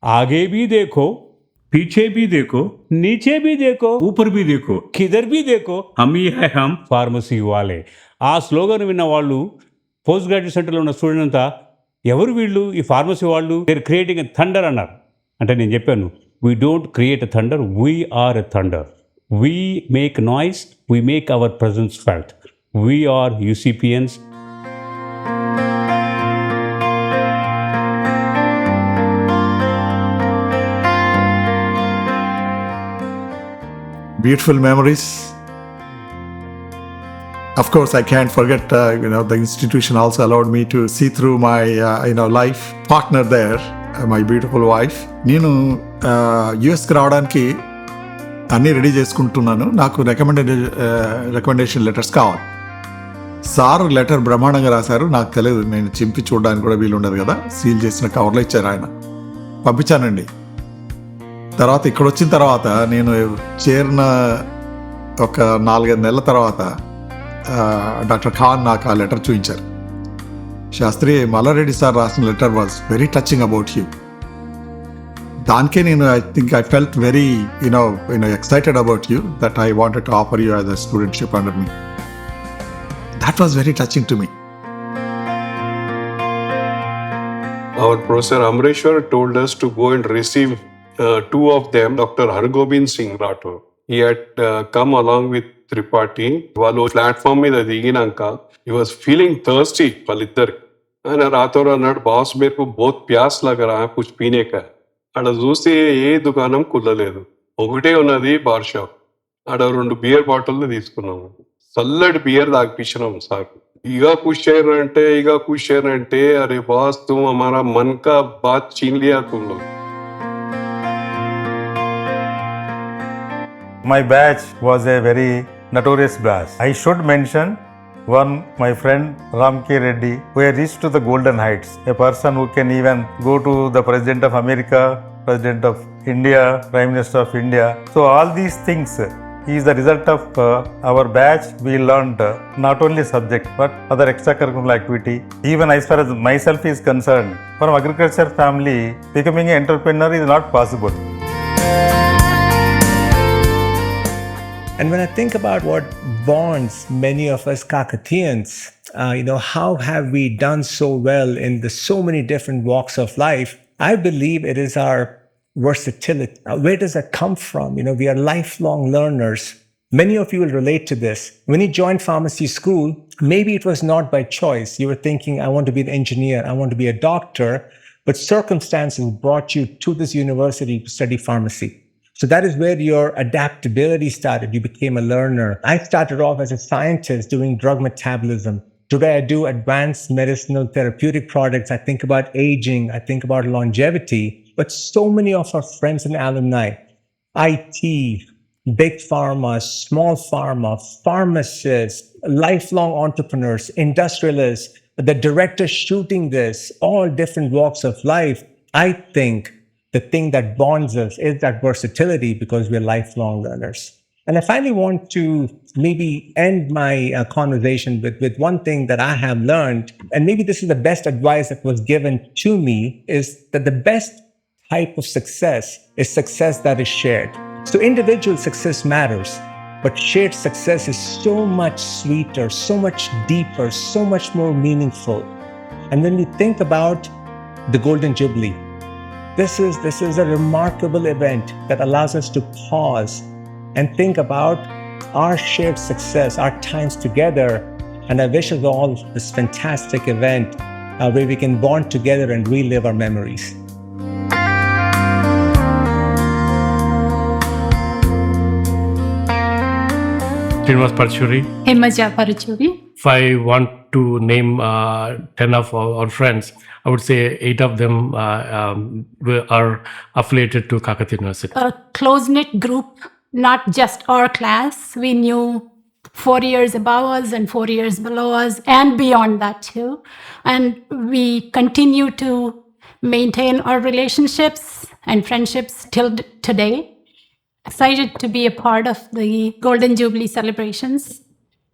आगे भी देखो, पीछे भी देखो, नीचे भी देखो, ऊपर भी देखो, किधर भी देखो, हम ही है हम ఫార్మసీ వాళ్ళే. ఆ స్లోగన్ విన్న వాళ్ళు పోస్ట్ గ్రాడ్యుయేట్ సెంటర్లో ఉన్న స్టూడెంట్ అంతా ఎవరు వీళ్ళు ఈ ఫార్మసీ వాళ్ళు దేర్ క్రియేటింగ్ ఎ థండర్ అన్నారు. అంటే నేను చెప్పాను, we don't create a thunder, we are a thunder. We make noise, we make our presence felt. We are UCPNs. Beautiful memories. Of course, I can't forget, the institution also allowed me to see through my, life partner there, my beautiful wife. నేను యుఎస్కి రావడానికి అన్నీ ready చేసుకుంటున్నాను. నాకు recommendation letters కావాలి. Sir letter బ్రహ్మాండంగా రాశారు. నాకు తెలియదు, నేను చింపి చూడడానికి కూడా వీలు ఉండదు కదా. సీల్ చేసిన కవర్లో ఇచ్చారు ఆయన. పంపించానండి. తర్వాత ఇక్కడ వచ్చిన తర్వాత నేను చేరిన ఒక 4-5 నెలల తర్వాత డాక్టర్ ఖాన్ నాకు ఆ లెటర్ చూపించారు. శాస్త్రి, మల్లారెడ్డి సార్ రాసిన letter was very touching about you. దానికే నేను I felt very excited about you, that I wanted to offer you as a studentship under me. That was very touching to me. Our professor Amreshwar told us to go and receive two of them, Dr. Hargobind Singh Rathore. He had come along with Tripathi. వాళ్ళు platform మీద దిగినాక he was feeling thirsty వాళ్ళిద్దరు. ఆయన రాథోర్ అన్నాడు, boss మేరకు both pass లాగా కుచ్ పీనేక. ఆడ చూస్తే ఏ దుకాణం కుదరలేదు, ఒకటే ఉన్నది బార్ షాప్. ఆడ 2 బియర్ బాటిల్ తీసుకున్నాము. చల్లటి బియర్ తాగిపించినాము సార్. ఇగా కుష్ షేర్ అంటే అరే బాస్ తుమ్ హమారా మన్ కా bath Cheen Liya Tum log. My batch was a very notorious batch. I should mention one, my friend Ram K Reddy, who had reached to the golden heights. A person who can even go to the President of America, President of India, Prime Minister of India. So all these things is the result of our batch. We learned not only subject but other extracurricular activity. Even as far as myself is concerned, from agriculture family, becoming an entrepreneur is not possible. And when I think about what bonds many of us Kakatiyans, how have we done so well in so many different walks of life? I believe it is our versatility. Now, where does that come from? We are lifelong learners. Many of you will relate to this. When you joined pharmacy school, maybe it was not by choice. You were thinking, I want to be an engineer, I want to be a doctor, but circumstances brought you to this university to study pharmacy. So that is where your adaptability started. You became a learner. I started off as a scientist doing drug metabolism. Today I do advanced medicinal therapeutic products. I think about aging. I think about longevity. But so many of our friends and alumni, IT, big pharma, small pharma, pharmacists, lifelong entrepreneurs, industrialists, the director shooting this, all different walks of life. I think the thing that bonds us is that versatility because we're lifelong learners. And I finally want to maybe end my conversation with one thing that I have learned, and maybe this is the best advice that was given to me, is that the best type of success is success that is shared. So individual success matters, but shared success is so much sweeter, so much deeper, so much more meaningful. And when we think about the Golden Jubilee, this is a remarkable event that allows us to pause and think about our shared success, our times together. And I wish us all this fantastic event where we can bond together and relive our memories. Srinivas Paruchuri Himaja Paruchuri. If I want to name 10 of our friends, I would say 8 of them are affiliated to Kakatiya University. A close-knit group, not just our class. We knew 4 years above us and 4 years below us and beyond that too. And we continue to maintain our relationships and friendships till today. Excited to be a part of the Golden Jubilee celebrations.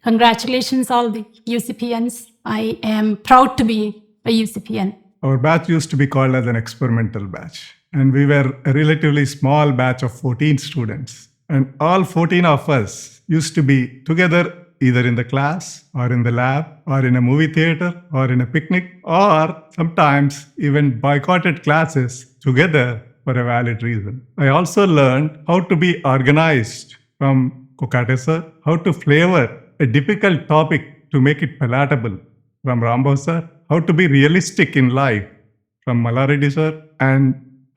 Congratulations all the UCPNs. I am proud to be a UCPN. Our batch used to be called as an experimental batch. And we were a relatively small batch of 14 students. And all 14 of us used to be together either in the class or in the lab or in a movie theater or in a picnic, or sometimes even boycotted classes together for a valid reason. I also learned how to be organized from Kokate sir, how to flavor a difficult topic to make it palatable from Rambo sir, how to be realistic in life from Malaredi sir, and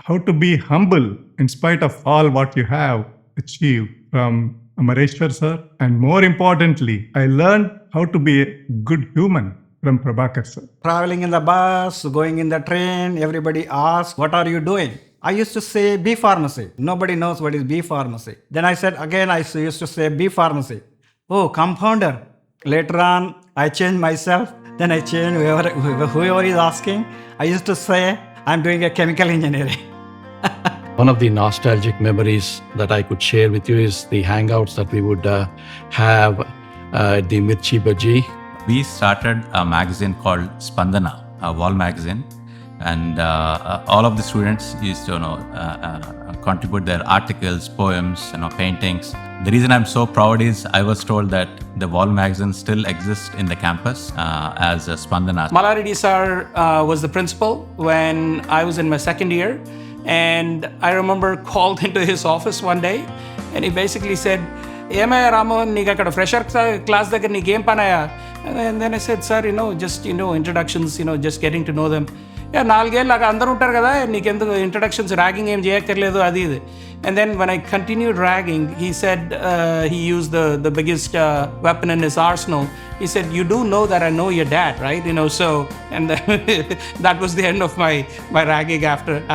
how to be humble in spite of all what you have achieved from Amareshwar sir. And more importantly, I learned how to be a good human from Prabhakar sir. Traveling in the bus, going in the train, everybody asks, what are you doing? I used to say B pharmacy. Nobody knows what is B pharmacy. Then I said again, I used to say B pharmacy. Oh, compounder. Later on, I changed myself. Then I changed whoever is asking. I used to say, I'm doing a chemical engineering. One of the nostalgic memories that I could share with you is the hangouts that we would have at the Mirchi Bhaji. We started a magazine called Spandana, a wall magazine, and all of the students used to contribute their articles, poems, paintings. The reason I'm so proud is I was told that the wall magazine still exists in the campus as a Spandana. Malaredi sir was the principal when I was in my second year. And I remember called into his office one day and he basically said, "Emaya Ramon, నీకు అక్కడ fresher class దగ్గర నీకేం పనయా?" And then I said, "Sir, just introductions, just getting to know them." "Yeah, 4 ఏళ్ళు అక్కడ అందరూ ఉంటారు కదా, నీకెందుకు introductions, ragging ఏం చేయక్కర్లేదు అది ఇది." And then when I continued ragging, he said he used the biggest weapon in his arsenal. He said, "You do know that I know your dad, right?" So, and that was the end of my ragging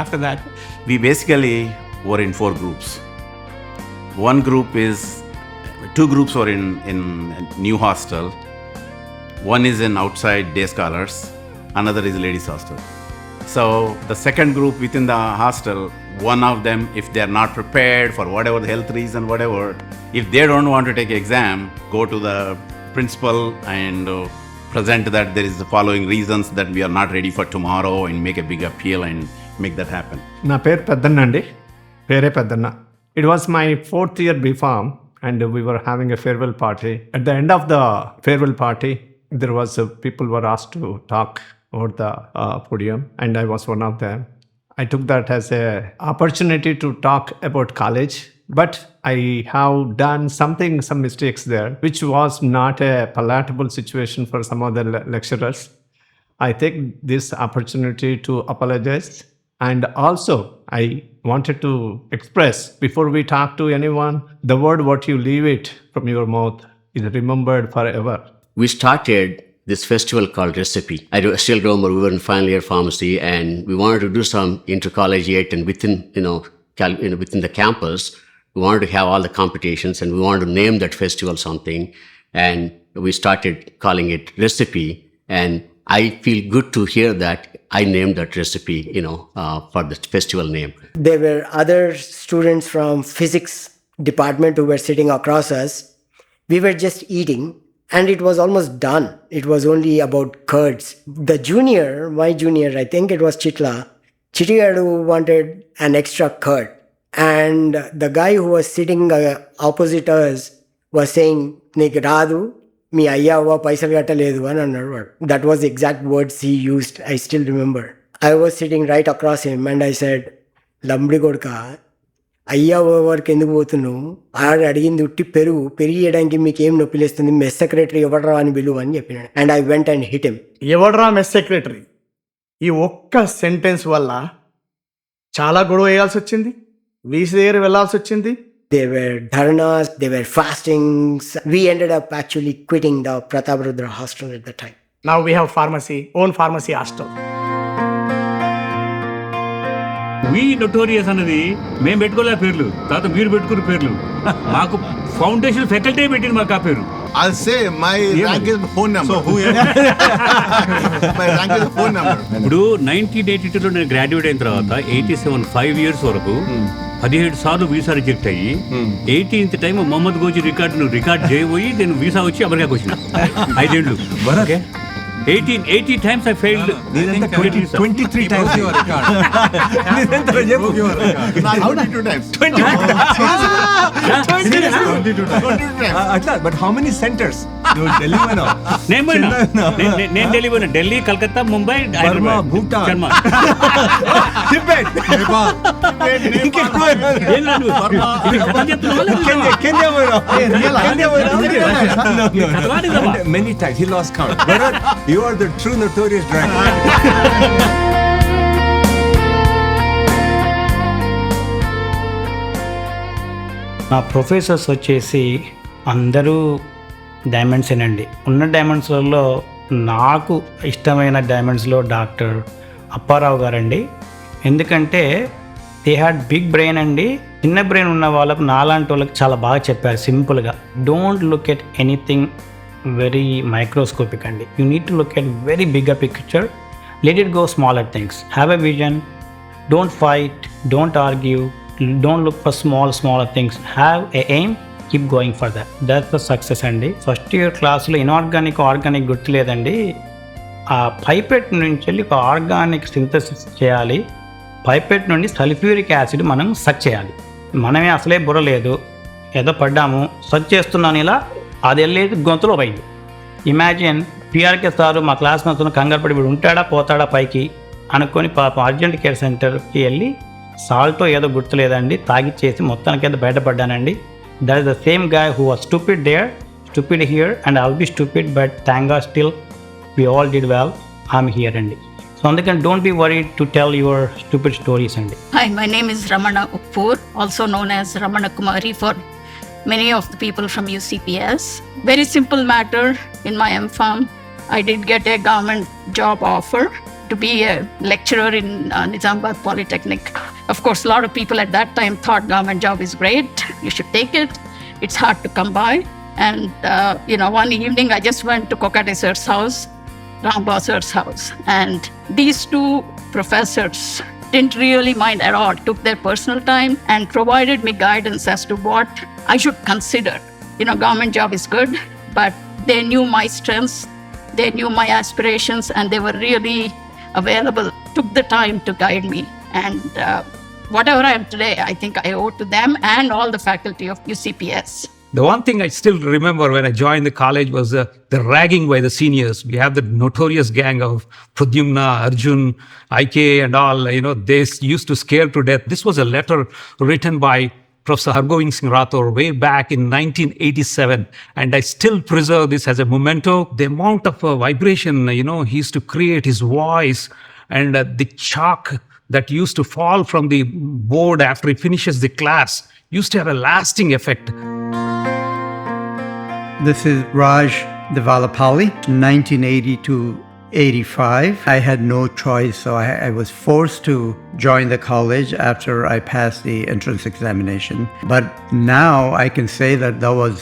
after that. We basically were in 4 groups. One group is, 2 groups were in new hostel. One is in outside day scholars, another is ladies hostel. So the second group within the hostel, one of them, if they are not prepared for whatever the health reason, whatever, if they don't want to take exam, go to the principal and present that there is the following reasons that we are not ready for tomorrow, and make a big appeal and make that happen. Na per Peddanna andi. Pere Peddanna. It was my 4th year B.Pharm and we were having a farewell party. At the end of the farewell party, there was people were asked to talk over the podium, and I was one of them. I took that as a opportunity to talk about college, but I have done some mistakes there, which was not a palatable situation for some of the lecturers. I take this opportunity to apologize, and also I wanted to express, before we talk to anyone, the word what you leave it from your mouth is remembered forever. We started this festival called Recipe. I still remember we were in final year pharmacy and we wanted to do some intercollegiate, and within within the campus, we wanted to have all the competitions and we wanted to name that festival something, and we started calling it Recipe. And I feel good to hear that I named that recipe, for the festival name. There were other students from physics department who were sitting across us. We were just eating. And it was almost done. It was only about curds. The junior, my junior, I think it was Chitla, Chittigadu wanted an extra curd. And the guy who was sitting opposite us was saying, "Neeku raadu, మీ అయ్యావా పైసలు కట్టలేదు" అని అన్నాడు. That was the exact words he used. I still remember. I was sitting right across him and I said, "Lambadi కొడుక, అయ్యా వరకు ఎందుకు పోతున్నావు? ఆడ అడిగింది ఉట్టి పెరిగేయడానికి మీకు ఏం నొప్పిలేస్తుంది? మెస్ సెక్రటరీ ఎవడరా అని పిలువు" అని చెప్పినాడు. And I went and hit him. ఎవడరా మెస్ సెక్రటరీ? ఈ ఒక్క సెంటెన్స్ వల్ల చాలా గొడవ వేయాల్సి వచ్చింది, వీసీ దగ్గర వెళ్ళాల్సి వచ్చింది. There were dharnas, there were fastings. We ended up actually quitting the Prataparudra hostel at the time. Now we have own pharmacy hostel. We notorious అన్నది మేము పెట్టుకోలే పేర్లు, తర్వాత మీరు పెట్టుకున్న పేర్లు. మాకు ఫౌండేషన్ ఫ్యాకల్టీ పెట్టింది మాకు ఆ పేరు. I'll say my rank is phone number. My rank is phone number. ఇప్పుడు 1982లో నేను గ్రాడ్యుయేట్ అయిన తర్వాత 87 5 years వరకు 17 సార్లు వీసా రిజెక్ట్ అయ్యి 18th time Mohammad Gozi record చేయబోయి నేను వీసా వచ్చి అమెరికాకి వచ్చిన 5 ఏళ్ళు. 18 times I failed. 23 times. How 22 times? 22 times. But how many centers? Delhi నేను Delhi, Delhi, Calcutta, Mumbai, Burma, Bhutan, Tibet, Nepal. Kenya. Many times. He lost count. Bharat, you are the true notorious dragon. నా professors వచ్చేసి అందరూ డైమండ్సేనండి. ఉన్న డైమండ్స్లలో నాకు ఇష్టమైన డైమండ్స్లో డాక్టర్ అప్పారావు గారండి. ఎందుకంటే they had big brain అండి. చిన్న బ్రెయిన్ ఉన్న వాళ్ళకు నాలాంటి వాళ్ళకి చాలా బాగా చెప్పారు సింపుల్గా. Don't look at anything very microscopic అండి. You need to look at very bigger picture. Let it go smaller things. Have a vision. Don't fight, don't argue, don't look for smaller things. Have a aim, keep going for that. That's the success అండి. First year క్లాస్లో inorganic, organic గుర్తులేదండి. ఆ pipette నుంచి వెళ్ళి ఒక organic synthesis చేయాలి. Pipette నుండి sulphuric acid మనం సక్ చేయాలి. మనమే అసలే బుర్ర లేదు, ఏదో పడ్డాము, సక్ చేస్తున్నాను, ఇలా అది వెళ్ళేది గొంతులో పోయింది. ఇమాజిన్ పిఆర్కే సారు మా క్లాస్ మొత్తం కంగారు పడి వీడు ఉంటాడా పోతాడా పైకి అనుకొని పాపం అర్జెంట్ కేర్ సెంటర్కి వెళ్ళి సాల్టో ఏదో గుర్తులేదండి తాగిచ్చేసి మొత్తానికి ఏదో బయటపడ్డానండి. That is the same guy who was stupid there, stupid here, and I'll be stupid, but thank god still we all did well. I'm here అండి. సో అందుకని don't be worried to tell your stupid stories అండి. Hi, my name is Ramana Uppuru, also known as Ramana Kumari for many of the people from UCPS. Very simple matter. In my M.Pharm, I did get a government job offer to be a lecturer in Nizamabad Polytechnic. Of course, a lot of people at that time thought government job is great, you should take it. It's hard to come by. And, one evening I just went to Kakatiya sir's house, Rambha sir's house. And these two professors didn't really mind at all, took their personal time and provided me guidance as to what I should consider. Government job is good, but they knew my strengths, they knew my aspirations, and they were really available, took the time to guide me. And whatever I am today, I think I owe to them and all the faculty of UCPS. The one thing I still remember when I joined the college was the ragging by the seniors. We have the notorious gang of Pradyumna, Arjun, IK and all, they used to scare to death. This was a letter written by Professor Hargobind Singh Rathore way back in 1987, and I still preserve this as a memento. The amount of vibration, he used to create, his voice, and the chalk that used to fall from the board after he finishes the class used to have a lasting effect. This is Raj Birudaraj, 1980 to 85. I had no choice, so I was forced to join the college after I passed the entrance examination. But now I can say that was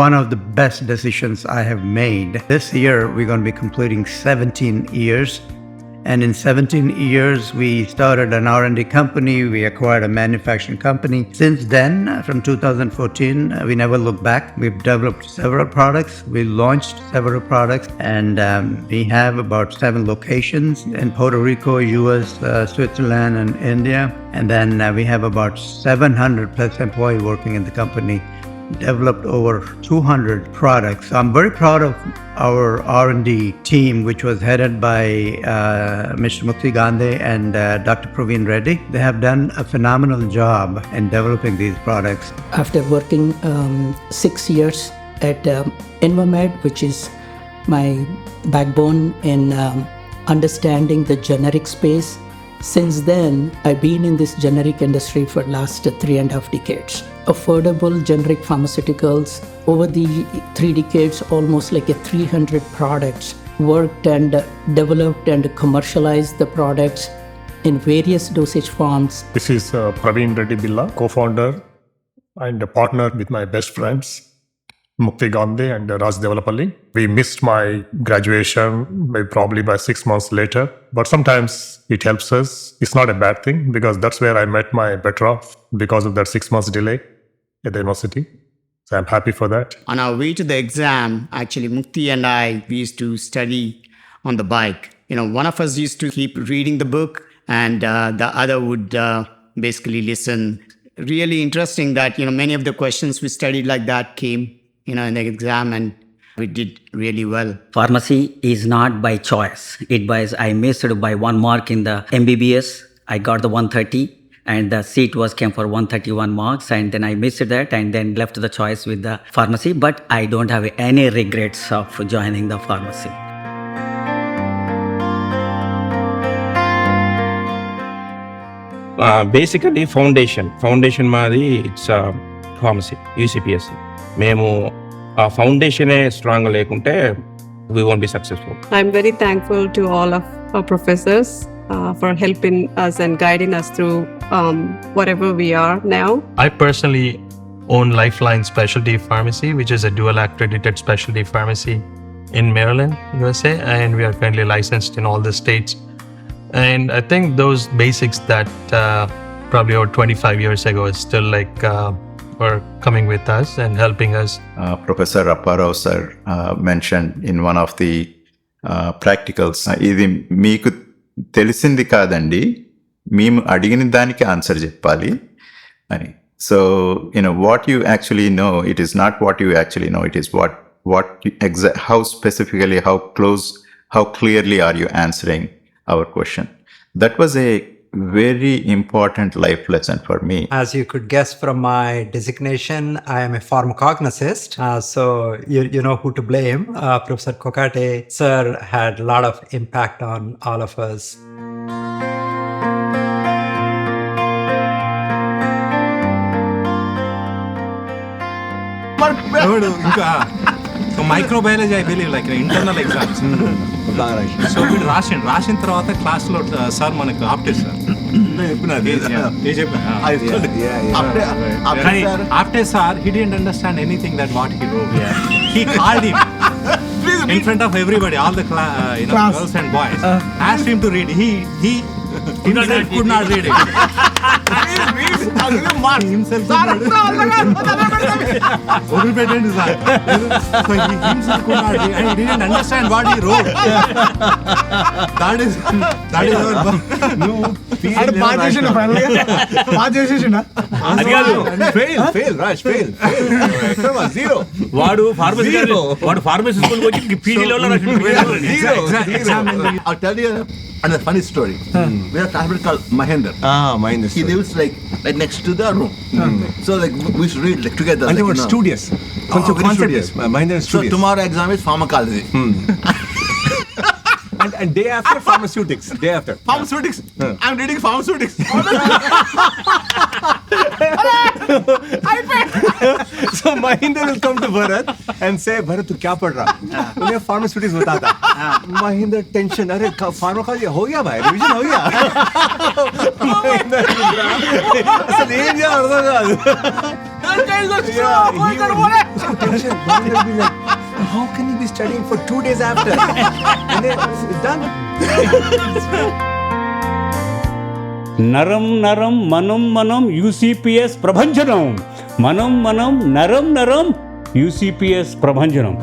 one of the best decisions I have made. This year we're going to be completing 17 years. And in 17 years, we started an R&D company. We acquired a manufacturing company. Since then, from 2014, we never looked back. We've developed several products. We launched several products. And we have about 7 locations in Puerto Rico, US, Switzerland, and India. And then we have about 700 plus employees working in the company. Developed over 200 products. So I'm very proud of our R&D team, which was headed by Mr. Mukti Gandhi and Dr. Praveen Reddy. They have done a phenomenal job in developing these products. After working 6 years at Invamed, which is my backbone in understanding the generic space, since then I've been in this generic industry for last 3.5 decades. Affordable generic pharmaceuticals over the 3 decades, almost like 300 products worked and developed and commercialized the products in various dosage forms. This is Praveen Reddy Billa, co-founder and a partner with my best friends, Mukti Gandhi and Raj Birudaraj. We missed my graduation probably by 6 months later, but sometimes it helps us. It's not a bad thing because that's where I met my better half because of that 6 months delay at the university. So I'm happy for that. On our way to the exam, actually Mukti and I, we used to study on the bike. One of us used to keep reading the book, and the other would basically listen. Really interesting that, many of the questions we studied like that came, in the exam, and we did really well. Pharmacy is not by choice. I missed by 1 mark in the MBBS. I got the 130. And the seat came for 131 marks, and then I missed that and then left the choice with the pharmacy. But I don't have any regrets of joining the pharmacy. Basically, foundation మాది it's pharmacy, UCPSC. మేము ఆ ఫౌండేషనే strong లేకుంటే we won't be successful. I'm very thankful to all of our professors for helping us and guiding us through whatever we are now. I personally own Lifeline Specialty Pharmacy, which is a dual accredited specialty pharmacy in Maryland, USA, and we are currently licensed in all the states. And I think those basics that probably over 25 years ago is still were coming with us and helping us. Professor Apparao sir mentioned in one of the practicals, ఇది మీకు తెలిసింది కాదండి, మేము అడిగిన దానికి answer చెప్పాలి అని. So, what you actually know, it is not what you actually know, it is how specifically, how close, how clearly are you answering our question. That was a very important life lesson for me. As you could guess from my designation, I am a pharmacognosist. So you know who to blame. Professor Kokate sir had a lot of impact on all of us. Microbiology I believe like internal exams. So వీడు రాసిన తర్వాత క్లాస్లో sir మనకు Apte sir Apte sir he didn't understand anything that what he wrote. He called him in front of everybody, all the girls and boys, asked him to read. He could not read it. Himself వదిలిపెట్టండి sir. So he himself could not read and he didn't understand what he wrote. That is వాడు pharmacy స్కూల్కి వచ్చి PG లెవెల్లో I'll tell you another funny story. We have a classmate called Mahendra. He lives like next to the room. So we should read together. And they were studious. Mahendra is So studious. tomorrow exam is pharmacology. And day after pharmaceutics. Pharmaceutics. I'm reading pharmaceutics. So Mahendra will come to Bharat and say, Bharat तू क्या पढ़ रहा? उन्हें pharmaceutics बताता. Mahendra tension, अरे pharmacology हो गया भाई, revision हो गया. असल ये क्या अर्थ है? How can you be studying for 2 days after? And then it's done. నరం నరం మనం మనం యూసీపీఎస్ ప్రభంజనం. మనం మనం నరం నరం యూసీపీఎస్ ప్రభంజనం.